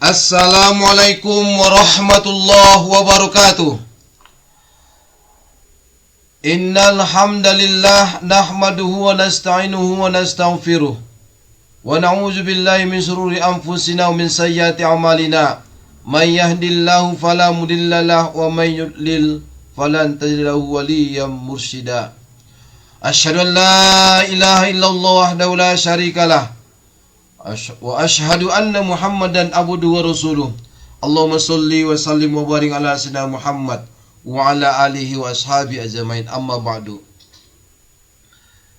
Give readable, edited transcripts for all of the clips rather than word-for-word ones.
Assalamualaikum warahmatullahi wabarakatuh. Innal hamdalillah nahmaduhu wa nasta'inuhu wa nastaghfiruh wa na'udzu billahi min shururi anfusina wa min sayyiati a'malina. May yahdihillahu fala mudilla lahu wa may yudlil falan tajida lahu waliyyan mursyida. Asyhadu an la ilaha illallah wahdahu la syarikalah wa asyhadu anna Muhammadan abduhu wa rasuluh. Allahumma sholli wa sallim wa barik ala sayyidina Muhammad wa ala alihi wa ashabi ajmain. Amma ba'du.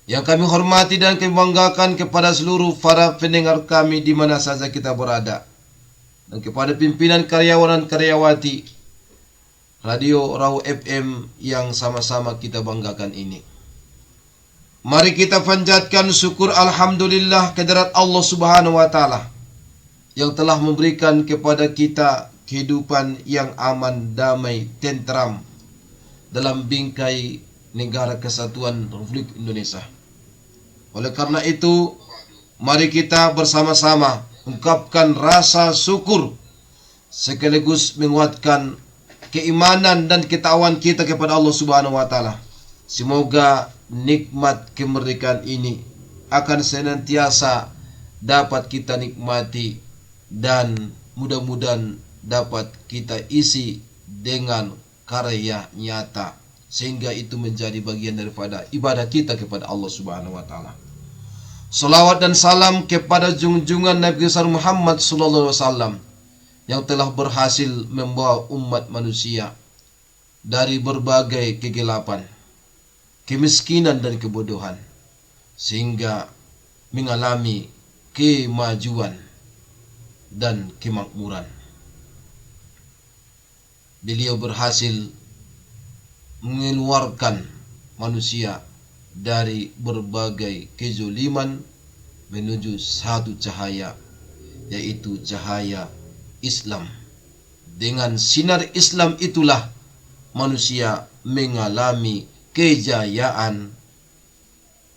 Yang kami hormati dan kami banggakan kepada seluruh para pendengar kami di mana saja kita berada, dan kepada pimpinan karyawan dan karyawati Radio Rahu FM yang sama-sama kita banggakan ini. Mari kita panjatkan syukur alhamdulillah kehadirat Allah Subhanahu wa taala yang telah memberikan kepada kita kehidupan yang aman, damai, tentram dalam bingkai negara kesatuan Republik Indonesia. Oleh karena itu, mari kita bersama-sama ungkapkan rasa syukur sekaligus menguatkan keimanan dan ketakwaan kita kepada Allah Subhanahu wa taala. Semoga nikmat kemerdekaan ini akan senantiasa dapat kita nikmati dan mudah-mudahan dapat kita isi dengan karya nyata, sehingga itu menjadi bagian daripada ibadah kita kepada Allah Subhanahu wa taala. Salawat dan salam kepada junjungan Nabi besar Muhammad sallallahu alaihi wasallam yang telah berhasil membawa umat manusia dari berbagai kegelapan, kemiskinan dan kebodohan, sehingga mengalami kemajuan dan kemakmuran. Beliau berhasil mengeluarkan manusia dari berbagai kezaliman menuju satu cahaya, yaitu cahaya Islam. Dengan sinar Islam itulah manusia mengalami kejayaan,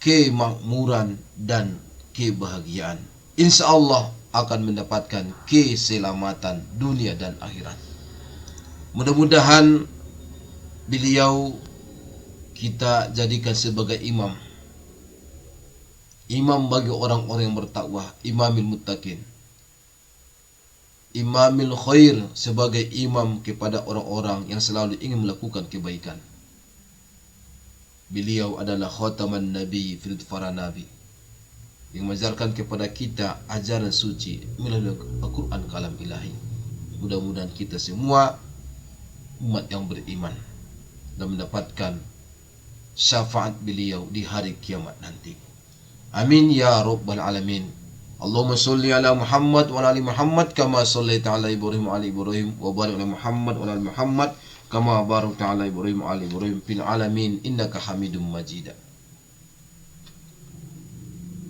kemakmuran, dan kebahagiaan. Insya Allah akan mendapatkan keselamatan dunia dan akhirat. Mudah-mudahan beliau kita jadikan sebagai imam bagi orang-orang yang bertakwa, imamil muttaqin, imamil khair, sebagai imam kepada orang-orang yang selalu ingin melakukan kebaikan. Beliau adalah khataman nabi filid para nabi yang mengajarkan kepada kita ajaran suci melalui Al-Quran kalam ilahi. Mudah-mudahan kita semua umat yang beriman dan mendapatkan syafaat beliau di hari kiamat nanti. Amin ya rabbal alamin. Allahumma sholli ala Muhammad wa ala ali Muhammad kama shallaita ala Ibrahim wa ala Ibrahim wa barik ala Muhammad wa ala ali Muhammad kama barakta ala Ibrahim wa ala Ibrahim fil alamin innaka Hamidum Majid.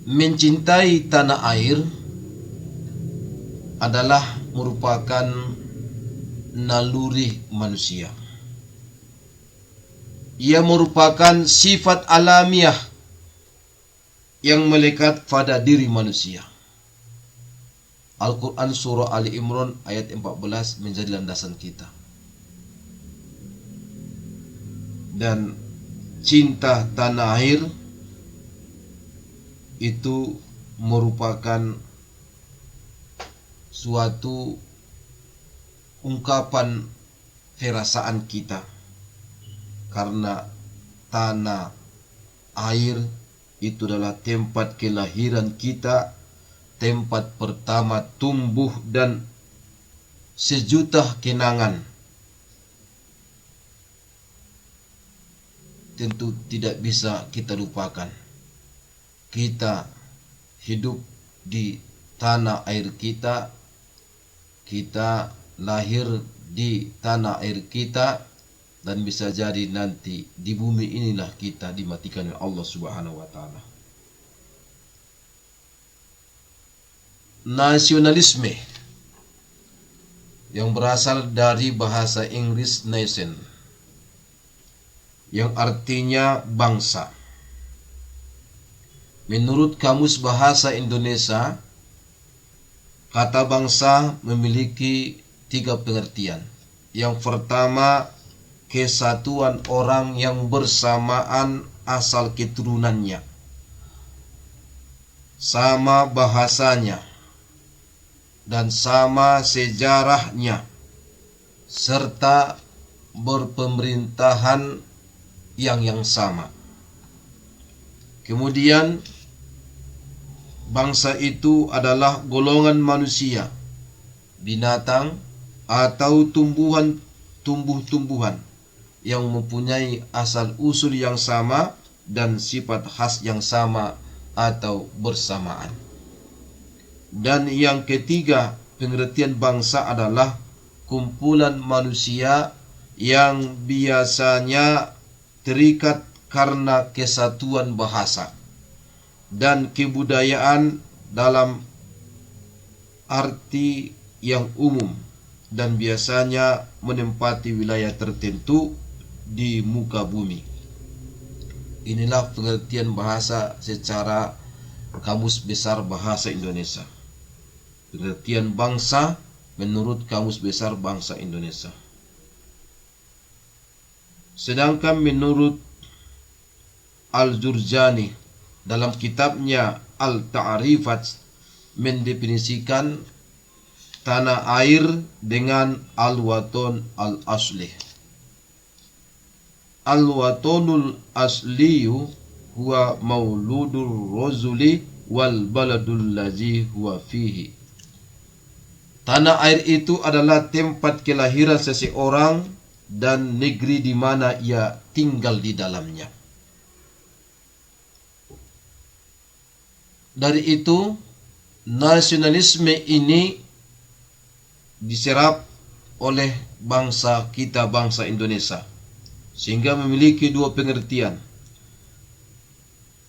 Mencintai tanah air adalah merupakan naluri manusia. Ia merupakan sifat alamiah yang melekat pada diri manusia. Al-Quran surah Ali Imran ayat 14 menjadi landasan kita. Dan cinta tanah air itu merupakan suatu ungkapan perasaan kita, karena tanah air itu adalah tempat kelahiran kita, tempat pertama tumbuh dan sejuta kenangan. Tentu tidak bisa kita lupakan. Kita hidup di tanah air kita, kita lahir di tanah air kita, dan bisa jadi nanti di bumi inilah kita dimatikan oleh Allah Subhanahu wa taala. Nasionalisme yang berasal dari bahasa Inggris nation, yang artinya bangsa. Menurut Kamus Bahasa Indonesia, Kata bangsa memiliki 3 pengertian. Yang pertama, kesatuan orang yang bersamaan asal keturunannya, sama bahasanya, dan sama sejarahnya, serta berpemerintahan yang sama. Kemudian bangsa itu adalah golongan manusia, binatang, atau tumbuh-tumbuhan yang mempunyai asal usul yang sama dan sifat khas yang sama atau bersamaan. Dan yang ketiga, pengertian bangsa adalah kumpulan manusia yang biasanya terikat karena kesatuan bahasa dan kebudayaan dalam arti yang umum, dan biasanya menempati wilayah tertentu di muka bumi. Inilah pengertian bahasa secara Kamus Besar Bahasa Indonesia. Pengertian bangsa menurut Kamus Besar Bahasa Indonesia. Sedangkan menurut Al-Jurjani dalam kitabnya Al-Ta'rifat mendefinisikan tanah air dengan al-waton al-asli. Al-watonul asliyu huwa mauludur rozuli wal baladul lazi huwa fihi. Tanah air itu adalah tempat kelahiran seseorang dan negeri di mana ia tinggal di dalamnya. Dari itu, nasionalisme ini diserap oleh bangsa kita, bangsa Indonesia, sehingga memiliki 2 pengertian.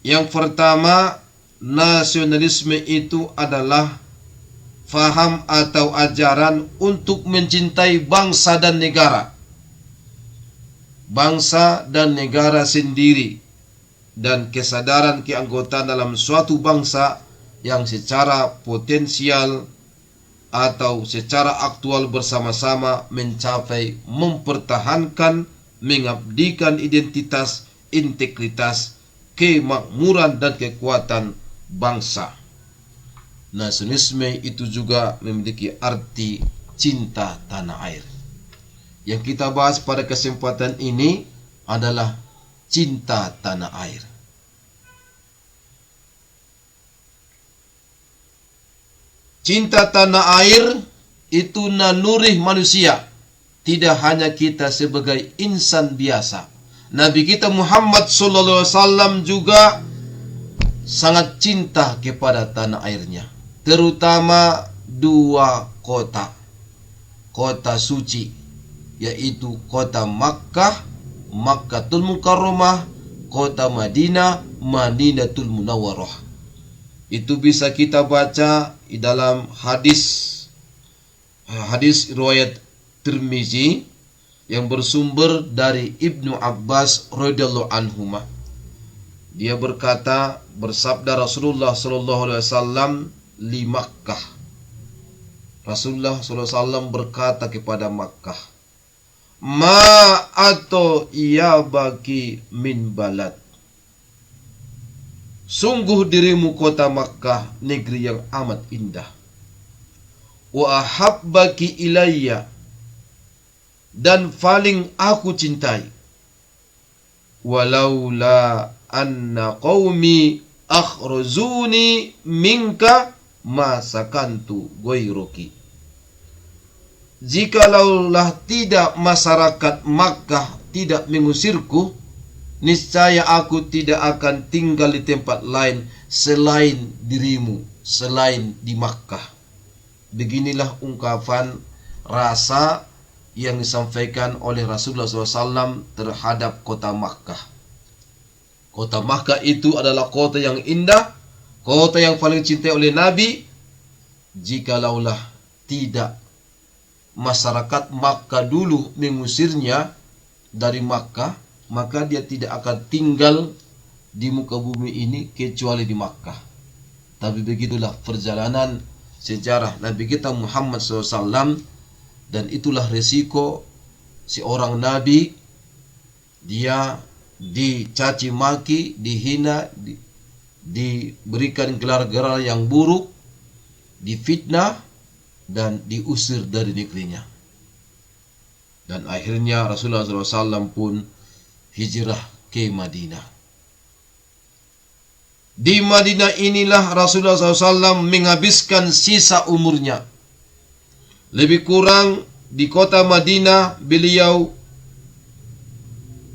Yang pertama, nasionalisme itu adalah faham atau ajaran untuk mencintai bangsa dan negara. Bangsa dan negara sendiri, dan kesadaran keanggotaan dalam suatu bangsa yang secara potensial atau secara aktual bersama-sama mencapai, mempertahankan, mengabdikan identitas, integritas, kemakmuran dan kekuatan bangsa. Nasionalisme itu juga memiliki arti cinta tanah air. Yang kita bahas pada kesempatan ini adalah cinta tanah air. Cinta tanah air itu naluri manusia, tidak hanya kita sebagai insan biasa. Nabi kita Muhammad SAW juga sangat cinta kepada tanah airnya, terutama 2 kota suci, yaitu kota Makkah, Makkatul Mukarramah, kota Madinah, Madinatul Munawwarah. Itu bisa kita baca di dalam hadis riwayat Tirmizi yang bersumber dari Ibnu Abbas radhiyallahu anhuma. Dia berkata, bersabda Rasulullah sallallahu alaihi wasallam li Makkah. Rasulullah sallallahu alaihi wasallam berkata kepada Makkah, "Ma atau ia bagi min balad." Sungguh dirimu kota Makkah, negeri yang amat indah. Wa ahabbaki ilayya, dan paling aku cintai. Walaula anna qaumi akhruzuni minka ma sakantu ghairuki. Jikalaulah tidak masyarakat Makkah tidak mengusirku, niscaya aku tidak akan tinggal di tempat lain selain dirimu, selain di Makkah. Beginilah ungkapan rasa yang disampaikan oleh Rasulullah SAW terhadap kota Makkah. Kota Makkah itu adalah kota yang indah, kota yang paling cintai oleh Nabi. Jikalaulah tidak masyarakat Makkah dulu mengusirnya dari Makkah, maka dia tidak akan tinggal di muka bumi ini kecuali di Makkah. Tapi begitulah perjalanan sejarah Nabi kita Muhammad SAW, dan itulah resiko seorang Nabi. Dia dicaci maki, dihina, diberikan gelar-gelar yang buruk, difitnah, dan diusir dari negerinya. Dan akhirnya Rasulullah SAW pun hijrah ke Madinah. Di Madinah inilah Rasulullah SAW menghabiskan sisa umurnya. Lebih kurang di kota Madinah beliau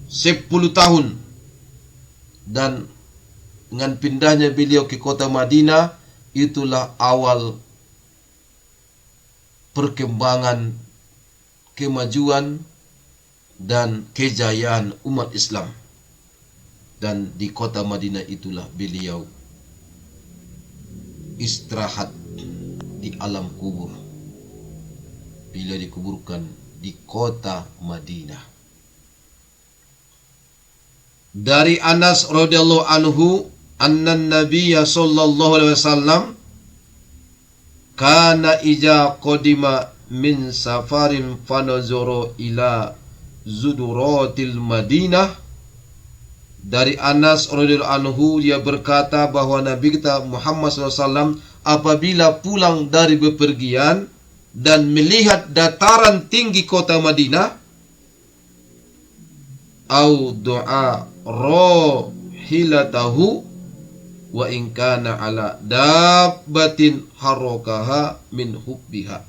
10 tahun. Dan dengan pindahnya beliau ke kota Madinah, itulah awal perkembangan, kemajuan, dan kejayaan umat Islam. Dan di kota Madinah itulah beliau istirahat di alam kubur. Beliau dikuburkan di kota Madinah. Dari Anas radhiyallahu anhu, anna Nabiyya sallallahu alaihi wasallam kana ija qadima min safarin fanazuru ila zuduratil Madinah. Dari Anas radhiyallahu anhu, dia berkata bahwa Nabi kita Muhammad SAW apabila pulang dari bepergian dan melihat dataran tinggi kota Madinah, au doa rohilatahu wa in kana ala dabbatin harakaha min hubbiha.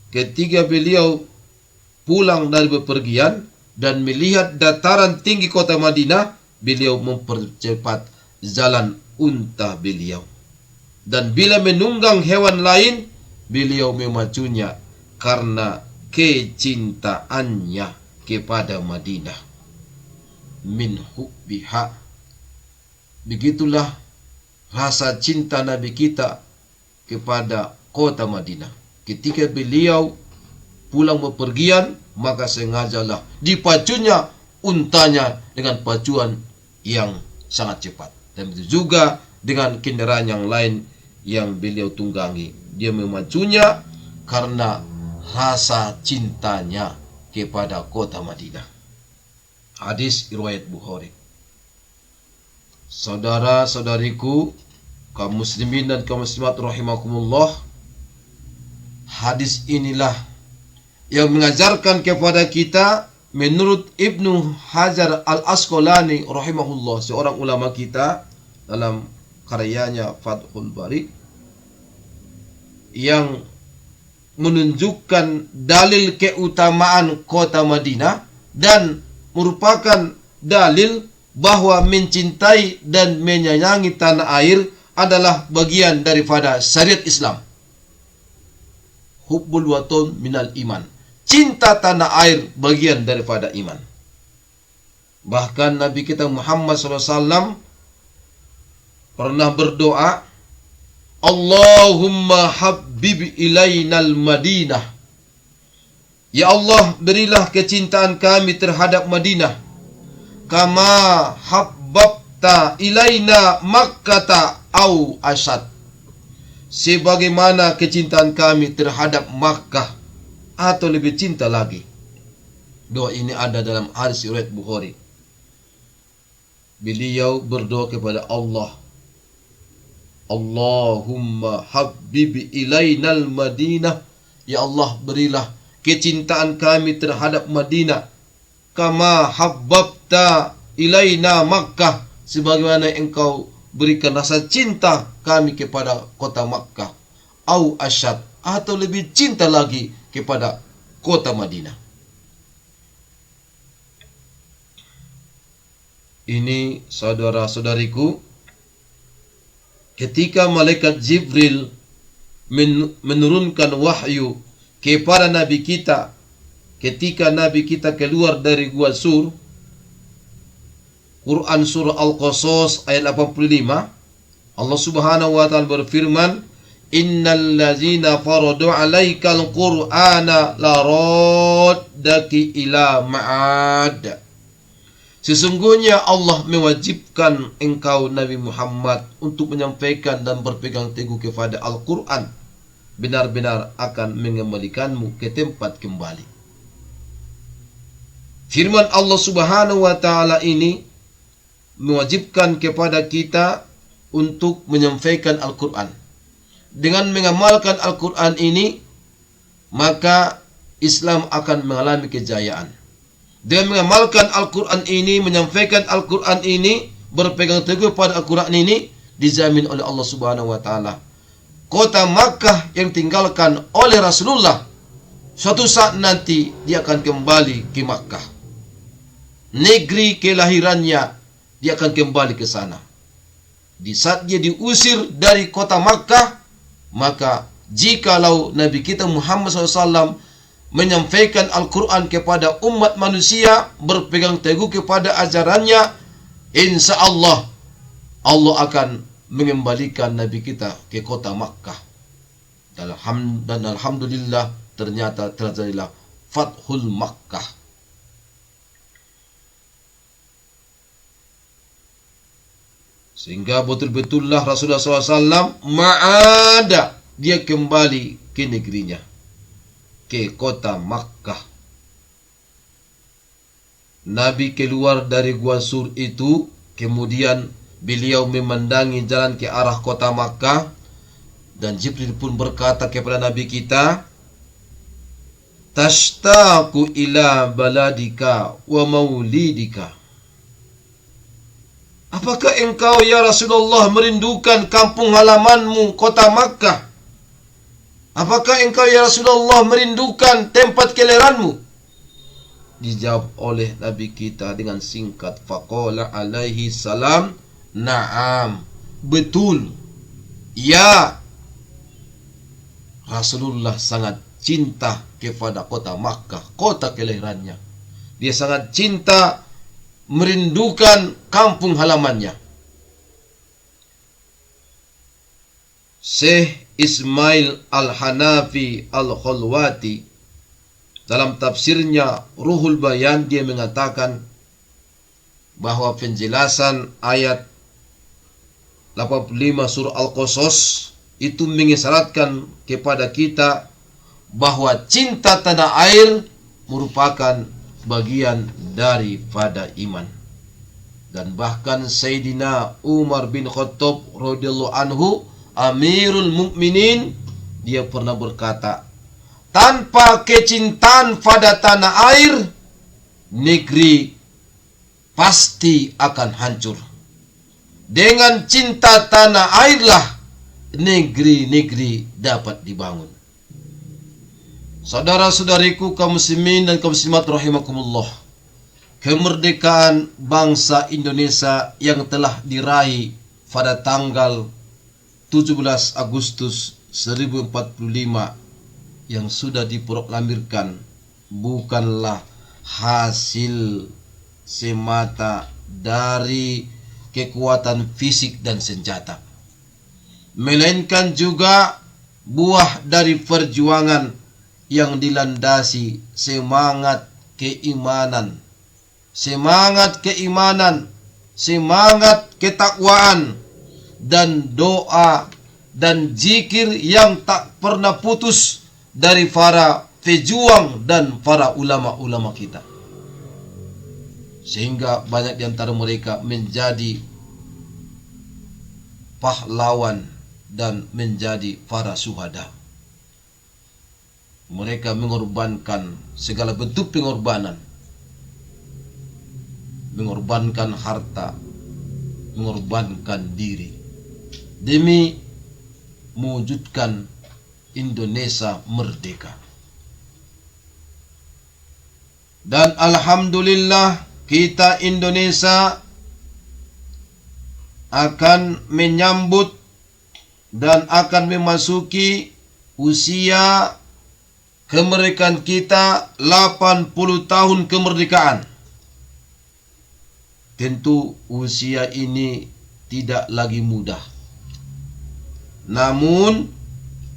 Ketika beliau pulang dari bepergian dan melihat dataran tinggi kota Madinah, beliau mempercepat jalan unta beliau. Dan bila menunggang hewan lain, beliau memacunya karena kecintaannya kepada Madinah. Min hubbiha. Begitulah rasa cinta Nabi kita kepada kota Madinah. Ketika beliau pulang bepergian, maka sengajalah dipacunya untanya dengan pacuan yang sangat cepat. Dan begitu juga dengan kendaraan yang lain yang beliau tunggangi. Dia memacunya karena rasa cintanya kepada kota Madinah. Hadis riwayat Bukhari. Saudara-saudariku, kaum muslimin dan kaum muslimat rahimakumullah, hadis inilah yang mengajarkan kepada kita menurut Ibnu Hajar Al-Asqalani rahimahullah, seorang ulama kita dalam karyanya Fathul Bari, yang menunjukkan dalil keutamaan kota Madinah dan merupakan dalil bahwa mencintai dan menyayangi tanah air adalah bagian daripada syariat Islam. Hubbul watun minal iman. Cinta tanah air bagian daripada iman. Bahkan Nabi kita Muhammad SAW pernah berdoa, Allahumma habib ilainal Madinah. Ya Allah, berilah kecintaan kami terhadap Madinah. Kama habbabta ilaina Makkata au asyad. Sebagaimana kecintaan kami terhadap Makkah atau lebih cinta lagi. Doa ini ada dalam hadis riwayat Bukhari. Beliau berdoa kepada Allah, Allahumma habib ilainal Madinah. Ya Allah, berilah kecintaan kami terhadap Madinah kama habbabta ilaina Makkah, sebagaimana engkau berikan rasa cinta kami kepada kota Makkah, au asyad, atau lebih cinta lagi kepada kota Madinah. Ini saudara-saudariku, ketika malaikat Jibril menurunkan wahyu kepada Nabi kita, ketika Nabi kita keluar dari Gua Sur, Quran surah Al-Qasas ayat 85, Allah Subhanahu wa taala berfirman, Innal ladzina faradu 'alaikal Qur'ana la raddaki ila ma'ad. Sesungguhnya Allah mewajibkan engkau Nabi Muhammad untuk menyampaikan dan berpegang teguh kepada Al-Quran, benar-benar akan mengembalikanmu ke tempat kembali. Firman Allah Subhanahu wa Ta'ala ini mewajibkan kepada kita untuk menyampaikan Al-Quran. Dengan mengamalkan Al-Quran ini, maka Islam akan mengalami kejayaan. Dengan mengamalkan Al-Quran ini, menyampaikan Al-Quran ini, berpegang teguh pada Al-Quran ini, dijamin oleh Allah Subhanahu wa Ta'ala. Kota Makkah yang tinggalkan oleh Rasulullah, suatu saat nanti dia akan kembali ke Makkah. Negeri kelahirannya, dia akan kembali ke sana. Di saat dia diusir dari kota Makkah, maka jikalau Nabi kita Muhammad SAW menyampaikan Al-Quran kepada umat manusia, berpegang teguh kepada ajarannya, insya Allah Allah akan mengembalikan Nabi kita ke kota Makkah. Dan alhamdulillah ternyata terjadilah Fathul Makkah. Sehingga betul-betullah Rasulullah SAW ma'ada, dia kembali ke negerinya, ke kota Makkah. Nabi keluar dari Gua Sur itu, kemudian beliau memandangi jalan ke arah kota Makkah, dan Jibril pun berkata kepada Nabi kita, tashtaqu ila baladika wa maulidika. Apakah engkau ya Rasulullah merindukan kampung halamanmu kota Makkah? Apakah engkau ya Rasulullah merindukan tempat kelahiranmu? Dijawab oleh Nabi kita dengan singkat, faqala alaihi salam, na'am, betul. Ya, Rasulullah sangat cinta kepada kota Makkah, kota kelahirannya. Dia sangat cinta, merindukan kampung halamannya. Syekh Ismail Al-Hanafi Al-Khulwati dalam tafsirnya Ruhul Bayan, dia mengatakan bahwa penjelasan ayat 85 surah Al-Qasas itu mengisyaratkan kepada kita bahwa cinta tanah air merupakan bagian daripada iman. Dan bahkan Sayyidina Umar bin Khattab radhiyallahu anhu, Amirul Mukminin, dia pernah berkata, tanpa kecintaan pada tanah air, negeri pasti akan hancur. Dengan cinta tanah airlah negeri-negeri dapat dibangun. Saudara-saudariku kaum muslimin dan kaum muslimat rahimakumullah, kemerdekaan bangsa Indonesia yang telah diraih pada tanggal 17 Agustus 1045 yang sudah diproklamirkan bukanlah hasil semata dari kekuatan fisik dan senjata, melainkan juga buah dari perjuangan yang dilandasi semangat keimanan, semangat ketakwaan, dan doa dan zikir yang tak pernah putus dari para pejuang dan para ulama-ulama kita. Sehingga banyak di antara mereka menjadi pahlawan dan menjadi para syuhada. Mereka mengorbankan segala bentuk pengorbanan, mengorbankan harta, mengorbankan diri, demi mewujudkan Indonesia merdeka. Dan alhamdulillah kita Indonesia akan menyambut dan akan memasuki usia kemerdekaan kita, 80 tahun kemerdekaan. Tentu usia ini tidak lagi mudah, namun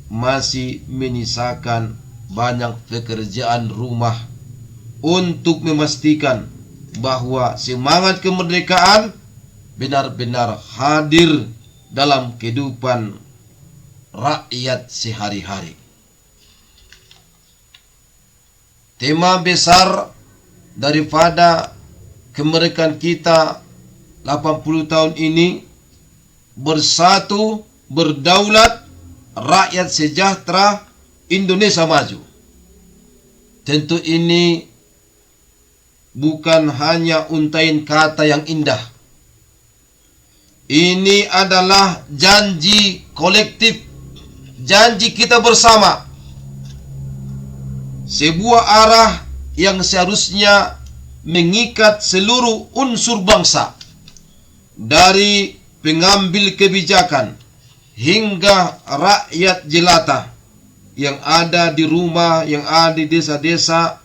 masih menyisakan banyak pekerjaan rumah untuk memastikan bahwa semangat kemerdekaan benar-benar hadir dalam kehidupan rakyat sehari-hari. Tema besar daripada kemerdekaan kita 80 tahun ini, bersatu, berdaulat, rakyat sejahtera, Indonesia maju. Tentu ini bukan hanya untaian kata yang indah. Ini adalah janji kolektif, janji kita bersama. Sebuah arah yang seharusnya mengikat seluruh unsur bangsa, dari pengambil kebijakan hingga rakyat jelata yang ada di rumah, yang ada di desa-desa,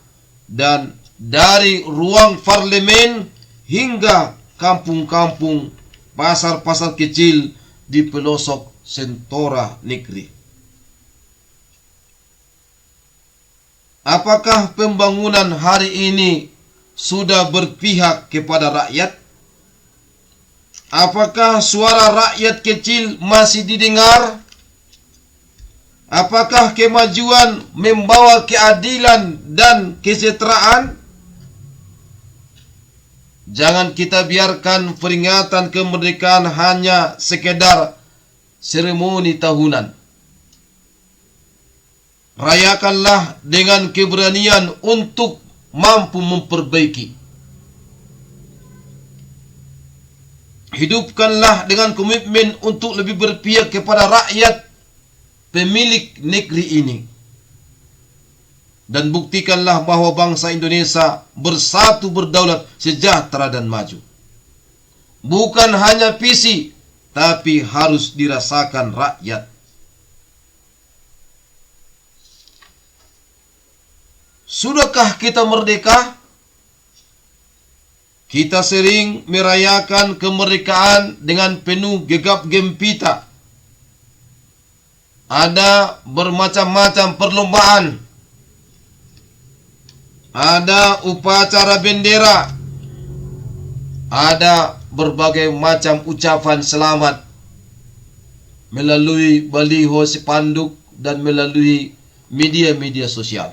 dan dari ruang parlemen hingga kampung-kampung, pasar-pasar kecil di pelosok sentora negeri. Apakah pembangunan hari ini sudah berpihak kepada rakyat? Apakah suara rakyat kecil masih didengar? Apakah kemajuan membawa keadilan dan kesejahteraan? Jangan kita biarkan peringatan kemerdekaan hanya sekedar seremoni tahunan. Rayakanlah dengan keberanian untuk mampu memperbaiki. Hidupkanlah dengan komitmen untuk lebih berpihak kepada rakyat pemilik negeri ini. Dan buktikanlah bahwa bangsa Indonesia bersatu, berdaulat, sejahtera dan maju. Bukan hanya visi, tapi harus dirasakan rakyat. Sudahkah kita merdeka? Kita sering merayakan kemerdekaan dengan penuh gegap gempita. Ada bermacam-macam perlombaan. Ada upacara bendera. Ada berbagai macam ucapan selamat melalui baliho spanduk dan melalui media-media sosial.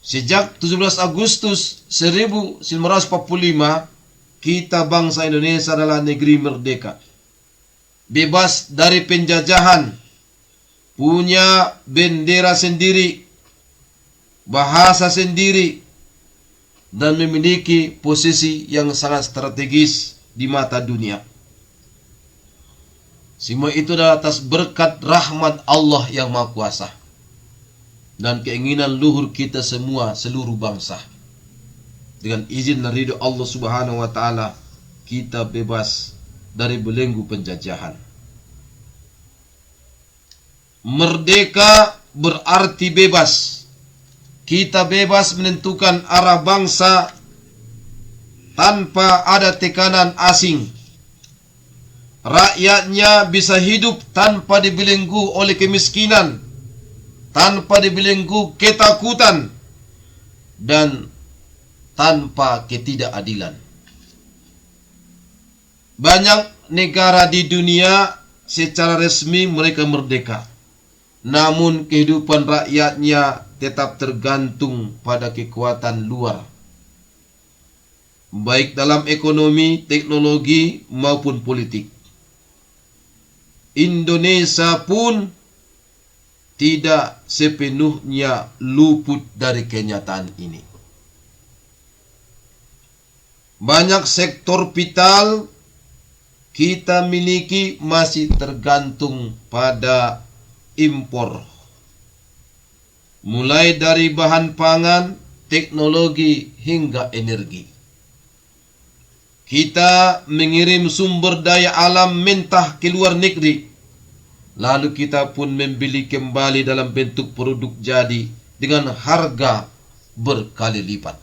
Sejak 17 Agustus 1945, kita bangsa Indonesia adalah negeri merdeka, bebas dari penjajahan, punya bendera sendiri, bahasa sendiri, dan memiliki posisi yang sangat strategis di mata dunia. Semua itu adalah atas berkat rahmat Allah yang Maha Kuasa dan keinginan luhur kita semua, seluruh bangsa. Dengan izin dan ridho Allah Subhanahu wa taala, kita bebas dari belenggu penjajahan. Merdeka berarti bebas. Kita bebas menentukan arah bangsa tanpa ada tekanan asing. Rakyatnya bisa hidup tanpa dibelenggu oleh kemiskinan, tanpa dibelenggu ketakutan, dan tanpa ketidakadilan. Banyak negara di dunia secara resmi mereka merdeka, namun kehidupan rakyatnya tetap tergantung pada kekuatan luar, baik dalam ekonomi, teknologi, maupun politik. Indonesia pun tidak sepenuhnya luput dari kenyataan ini. Banyak sektor vital kita miliki masih tergantung pada impor. Mulai dari bahan pangan, teknologi, hingga energi. Kita mengirim sumber daya alam mentah ke luar negeri, lalu kita pun membeli kembali dalam bentuk produk jadi dengan harga berkali lipat.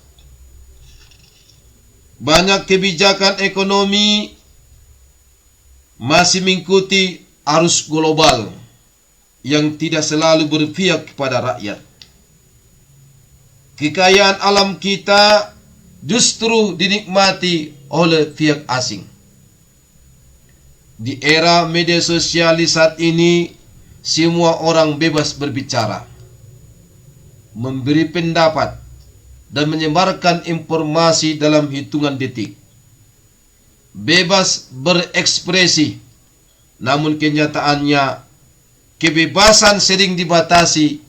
Banyak kebijakan ekonomi masih mengikuti arus global yang tidak selalu berpihak kepada rakyat. kekayaan alam kita justru dinikmati oleh pihak asing. Di era media sosial saat ini, semua orang bebas berbicara, memberi pendapat, dan menyebarkan informasi dalam hitungan detik. Bebas berekspresi, namun kenyataannya kebebasan sering dibatasi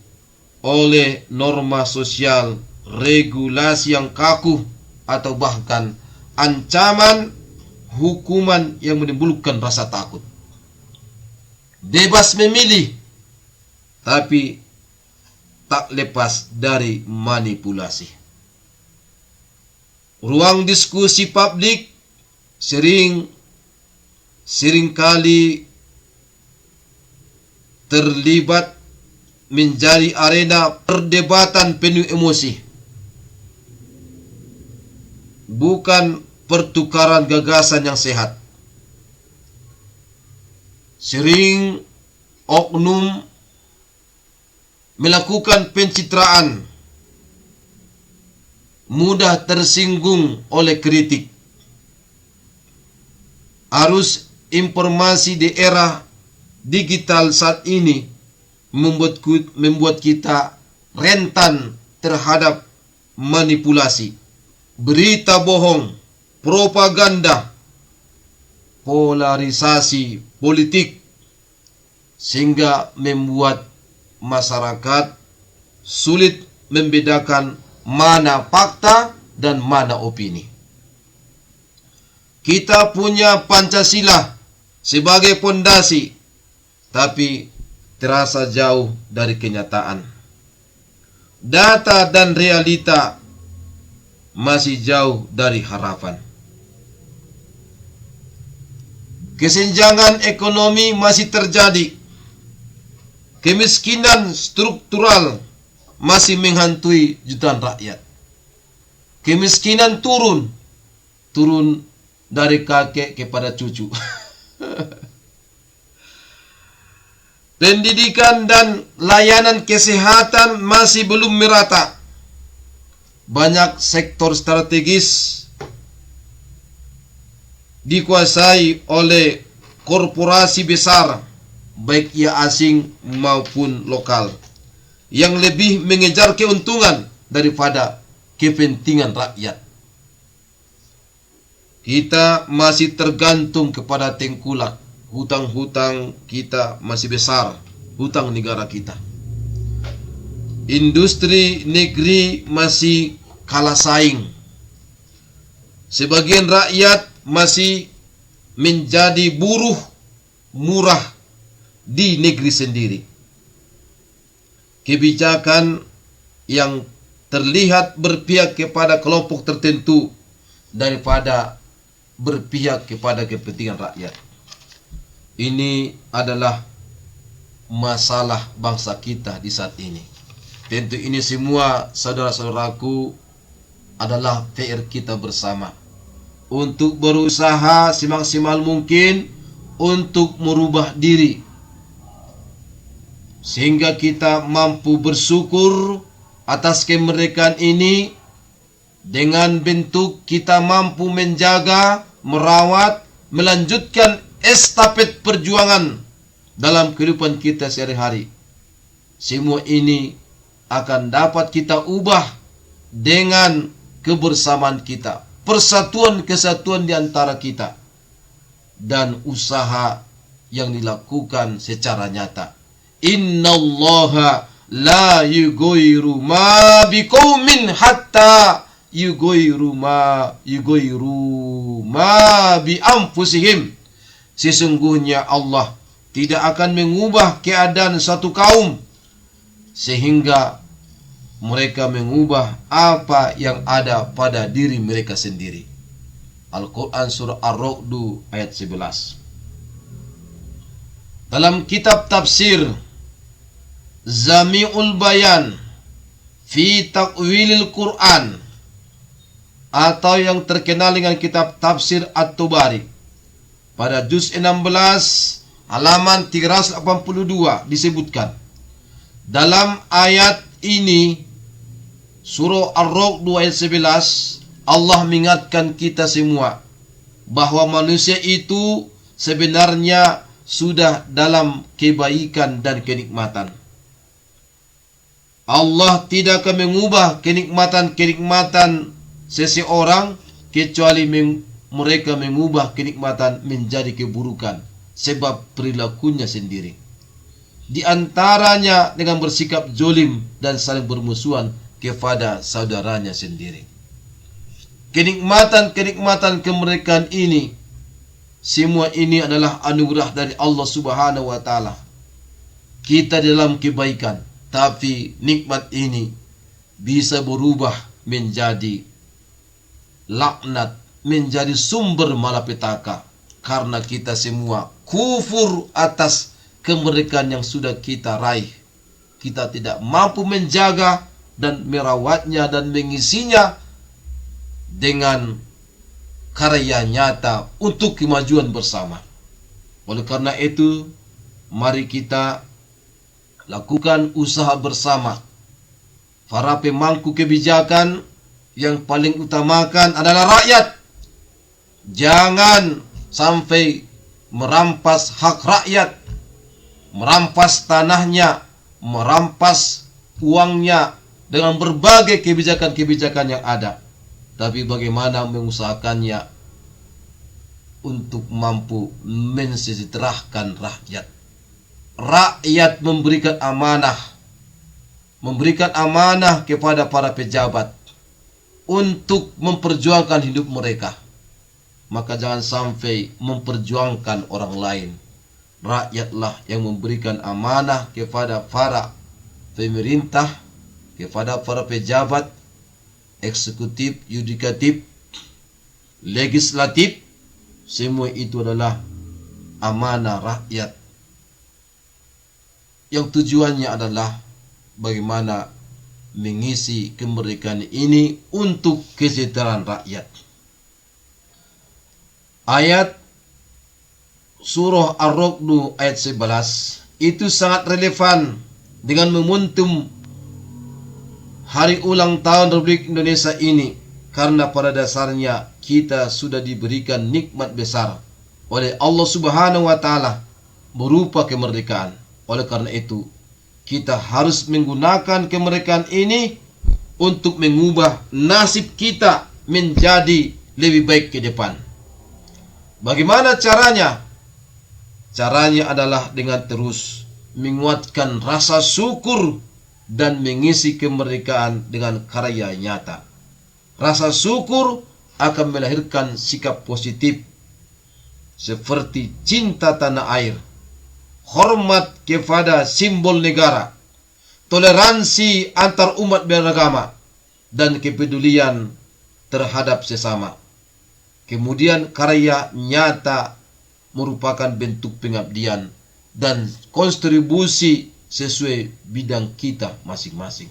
oleh norma sosial, regulasi yang kaku, atau bahkan ancaman hukuman yang menimbulkan rasa takut. Bebas memilih, tapi tak lepas dari manipulasi. Ruang diskusi publik seringkali terlibat menjadi arena perdebatan penuh emosi, bukan pertukaran gagasan yang sehat. Sering oknum melakukan pencitraan, mudah tersinggung oleh kritik. Arus informasi di era digital saat ini membuat kita rentan terhadap manipulasi, berita bohong, propaganda, polarisasi politik, sehingga membuat masyarakat sulit membedakan mana fakta dan mana opini. Kita punya Pancasila sebagai pondasi, tapi terasa jauh dari kenyataan. Data dan realita masih jauh dari harapan. Kesenjangan ekonomi masih terjadi. Kemiskinan struktural masih menghantui jutaan rakyat. Kemiskinan turun dari kakek kepada cucu. Pendidikan dan layanan kesehatan masih belum merata. Banyak sektor strategis dikuasai oleh korporasi besar, baik ia asing maupun lokal, yang lebih mengejar keuntungan daripada kepentingan rakyat. Kita masih tergantung kepada tengkulak. Hutang-hutang kita masih besar, hutang negara kita. Industri negeri masih kalah saing. Sebagian rakyat masih menjadi buruh murah di negeri sendiri. Kebijakan yang terlihat berpihak kepada kelompok tertentu daripada berpihak kepada kepentingan rakyat. Ini adalah masalah bangsa kita di saat ini. Tentu ini semua, saudara-saudaraku, adalah PR kita bersama untuk berusaha semaksimal mungkin untuk merubah diri, sehingga kita mampu bersyukur atas kemerdekaan ini. Dengan bentuk kita mampu menjaga, merawat, melanjutkan estafet perjuangan dalam kehidupan kita sehari-hari. Semua ini akan dapat kita ubah dengan kebersamaan kita, persatuan kesatuan di antara kita, dan usaha yang dilakukan secara nyata. Innallaha la yughayyiru ma biqaumin hatta yughayyiru ma bi anfusihim. Sesungguhnya Allah tidak akan mengubah keadaan satu kaum sehingga mereka mengubah apa yang ada pada diri mereka sendiri. Al-Quran surah Ar-Ra'd ayat 11. Dalam kitab tafsir Jami'ul Bayan fi Ta'wilil Quran, atau yang terkenal dengan kitab tafsir At-Tabari, pada juz 16 halaman 382 disebutkan, dalam ayat ini Surah Ar-Ra'd 2 ayat 11, Allah mengingatkan kita semua bahwa manusia itu sebenarnya sudah dalam kebaikan dan kenikmatan. Allah tidak akan mengubah kenikmatan-kenikmatan seseorang kecuali mereka mengubah kenikmatan menjadi keburukan sebab perilakunya sendiri. Di antaranya dengan bersikap zolim dan saling bermusuhan kepada saudaranya sendiri. Kenikmatan-kenikmatan kemerdekaan ini, semua ini adalah anugerah dari Allah Subhanahu wa taala. Kita dalam kebaikan, tapi nikmat ini bisa berubah menjadi laknat, menjadi sumber malapetaka karena kita semua kufur atas kemerdekaan yang sudah kita raih. Kita tidak mampu menjaga dan merawatnya dan mengisinya dengan karya nyata untuk kemajuan bersama. Oleh karena itu, mari kita lakukan usaha bersama. Para pemangku kebijakan, yang paling utamakan adalah rakyat. Jangan sampai merampas hak rakyat, merampas tanahnya, merampas uangnya dengan berbagai kebijakan-kebijakan yang ada. Tapi bagaimana mengusahakannya untuk mampu mensejahterakan rakyat. Rakyat memberikan amanah kepada para pejabat untuk memperjuangkan hidup mereka. Maka jangan sampai memperjuangkan orang lain. Rakyatlah yang memberikan amanah kepada para pemerintah, kepada para pejabat, eksekutif, yudikatif, legislatif. Semua itu adalah amanah rakyat, yang tujuannya adalah bagaimana mengisi kemerdekaan ini untuk kesejahteraan rakyat. Ayat Surah Ar-Ra'd ayat 11 itu sangat relevan dengan momentum hari ulang tahun Republik Indonesia ini, karena pada dasarnya kita sudah diberikan nikmat besar oleh Allah Subhanahu wa taala berupa kemerdekaan. Oleh karena itu, kita harus menggunakan kemerdekaan ini untuk mengubah nasib kita menjadi lebih baik ke depan. Bagaimana caranya? Caranya adalah dengan terus menguatkan rasa syukur dan mengisi kemerdekaan dengan karya nyata. Rasa syukur akan melahirkan sikap positif seperti cinta tanah air, hormat kepada simbol negara, toleransi antar umat beragama, dan kepedulian terhadap sesama. Kemudian karya nyata merupakan bentuk pengabdian dan kontribusi sesuai bidang kita masing-masing.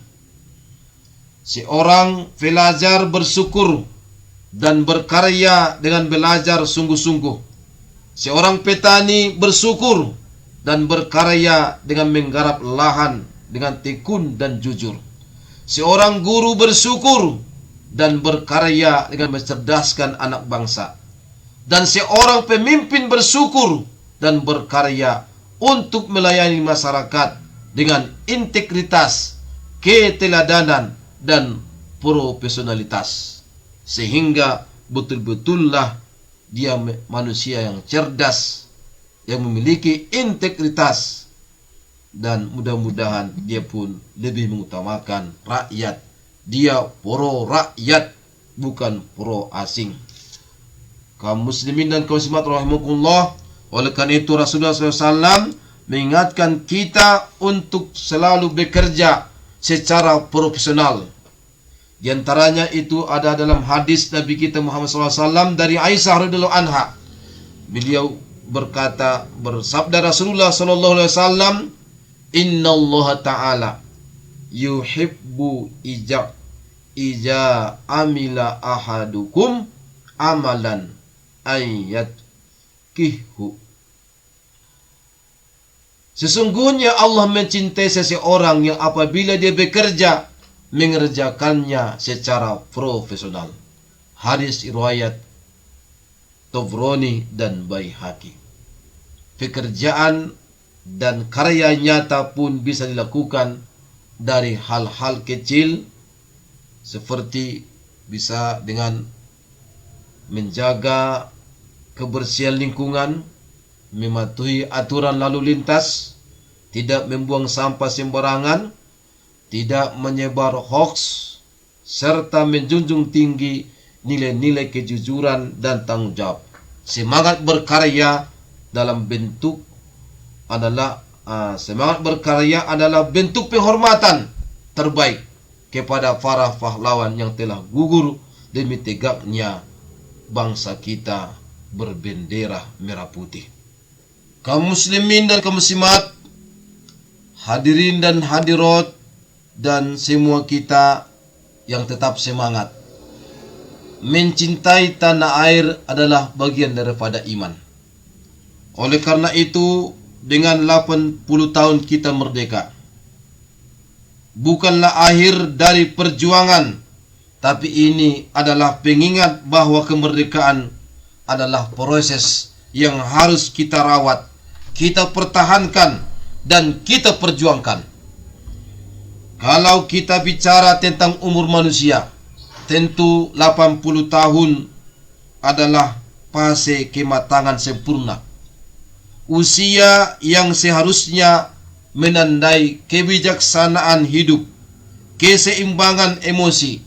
Seorang pelajar bersyukur dan berkarya dengan belajar sungguh-sungguh. Seorang petani bersyukur dan berkarya dengan menggarap lahan dengan tekun dan jujur. Seorang guru bersyukur dan berkarya dengan mencerdaskan anak bangsa. Dan seorang pemimpin bersyukur dan berkarya untuk melayani masyarakat dengan integritas, keteladanan, dan profesionalitas. Sehingga betul-betullah dia manusia yang cerdas, yang memiliki integritas, dan mudah-mudahan dia pun lebih mengutamakan rakyat. Dia pro rakyat, bukan pro asing. Kaum muslimin dan kaum muslimat rahimakumullah, oleh karena itu Rasulullah SAW mengingatkan kita untuk selalu bekerja secara profesional. Di antaranya itu ada dalam hadis Nabi kita Muhammad SAW dari Aisyah radhiyallahu anha. Beliau berkata, bersabda Rasulullah SAW, Inna Allah Ta'ala yuhibbu ija amila ahadukum amalan ayat kihhu. Sesungguhnya Allah mencintai seseorang yang apabila dia bekerja mengerjakannya secara profesional. Hadis riwayat Tabrani dan Baihaqi. Pekerjaan dan karya nyata pun bisa dilakukan dari hal-hal kecil, seperti bisa dengan menjaga kebersihan lingkungan, mematuhi aturan lalu lintas, tidak membuang sampah sembarangan, tidak menyebar hoaks, serta menjunjung tinggi nilai-nilai kejujuran dan tanggung jawab. Semangat berkarya adalah bentuk penghormatan terbaik kepada para pahlawan yang telah gugur demi tegaknya bangsa kita berbendera merah putih. Kaum muslimin dan kaum muslimat, hadirin dan hadirat, dan semua kita yang tetap semangat. Mencintai tanah air adalah bagian daripada iman. Oleh karena itu, dengan 80 tahun kita merdeka, bukanlah akhir dari perjuangan, tapi ini adalah pengingat bahwa kemerdekaan adalah proses yang harus kita rawat, kita pertahankan, dan kita perjuangkan. Kalau kita bicara tentang umur manusia, tentu 80 tahun adalah fase kematangan sempurna. Usia yang seharusnya menandai kebijaksanaan hidup, keseimbangan emosi,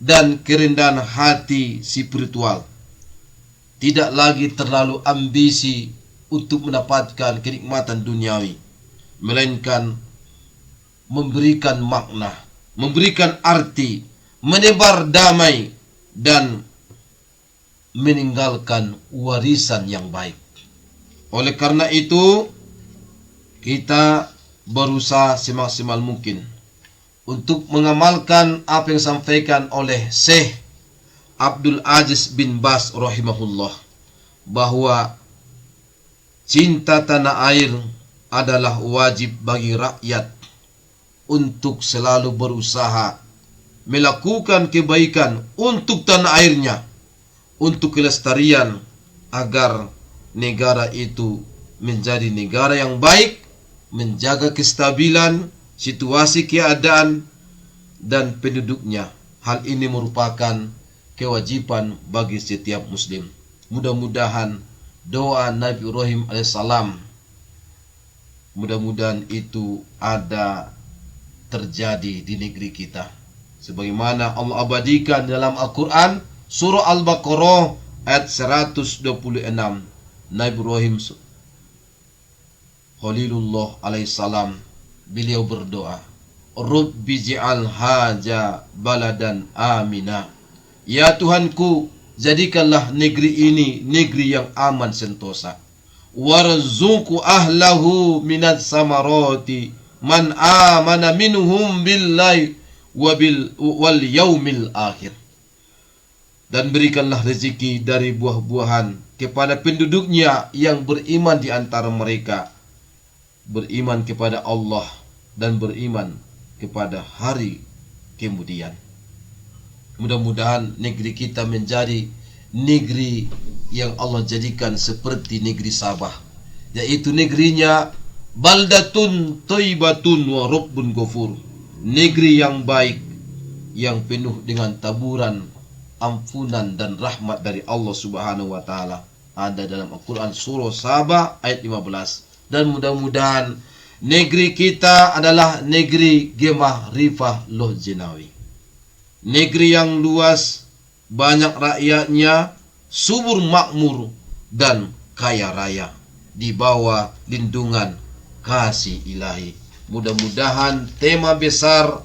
dan kerendahan hati spiritual. Tidak lagi terlalu ambisi untuk mendapatkan kenikmatan duniawi, melainkan memberikan makna, memberikan arti, menebar damai, dan meninggalkan warisan yang baik. Oleh karena itu, kita berusaha semaksimal mungkin untuk mengamalkan apa yang disampaikan oleh Syekh Abdul Aziz bin Baz rahimahullah, bahwa cinta tanah air adalah wajib bagi rakyat untuk selalu berusaha melakukan kebaikan untuk tanah airnya, untuk kelestarian, agar negara itu menjadi negara yang baik, menjaga kestabilan situasi keadaan dan penduduknya. Hal ini merupakan kewajiban bagi setiap muslim. Mudah-mudahan doa Nabi Ibrahim alaihissalam, mudah-mudahan itu ada terjadi di negeri kita, sebagaimana Allah abadikan dalam Al-Quran surah Al-Baqarah ayat 126. Nabi Ibrahim Khalilullah alaihissalam, beliau berdoa, Rabbi ji'al haja baladan amina. Ya Tuhanku, jadikanlah negeri ini negeri yang aman sentosa. Warzuqu ahlahu minat samarati man amana minhum billahi wal yaumil akhir. Dan berikanlah rezeki dari buah-buahan kepada penduduknya yang beriman di antara mereka, beriman kepada Allah dan beriman kepada hari kemudian. Mudah-mudahan negeri kita menjadi negeri yang Allah jadikan seperti negeri Sabah, yaitu negerinya baldatun thayyibatun wa rabbun ghafur, negeri yang baik, yang penuh dengan taburan ampunan dan rahmat dari Allah Subhanahu wa taala. Ada dalam Al-Quran surah Sabah ayat 15. Dan mudah-mudahan negeri kita adalah negeri Gemah Rifah Loh Jenawi, negeri yang luas, banyak rakyatnya, subur makmur, dan kaya raya, di bawah lindungan kasih ilahi. Mudah-mudahan tema besar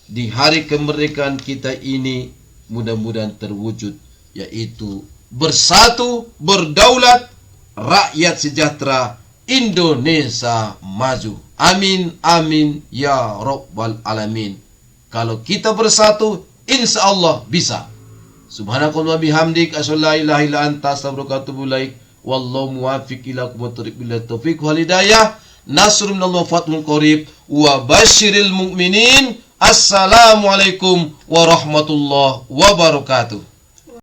di hari kemerdekaan kita ini mudah-mudahan terwujud, yaitu bersatu, berdaulat, rakyat sejahtera, Indonesia maju. Amin, amin, ya Rabbal Alamin. Kalau kita bersatu, insya Allah bisa. Subhanakallah bihamdik, asyhadu an la ilaha illa anta, astaghfiruka wa atubu ilaik. Wallahu muwaffiq ila aqwamit taufiq wal hidayah. Nasrun minallah, fathun qarib, wa basyiril mu'minin. Assalamualaikum warahmatullahi wabarakatuh.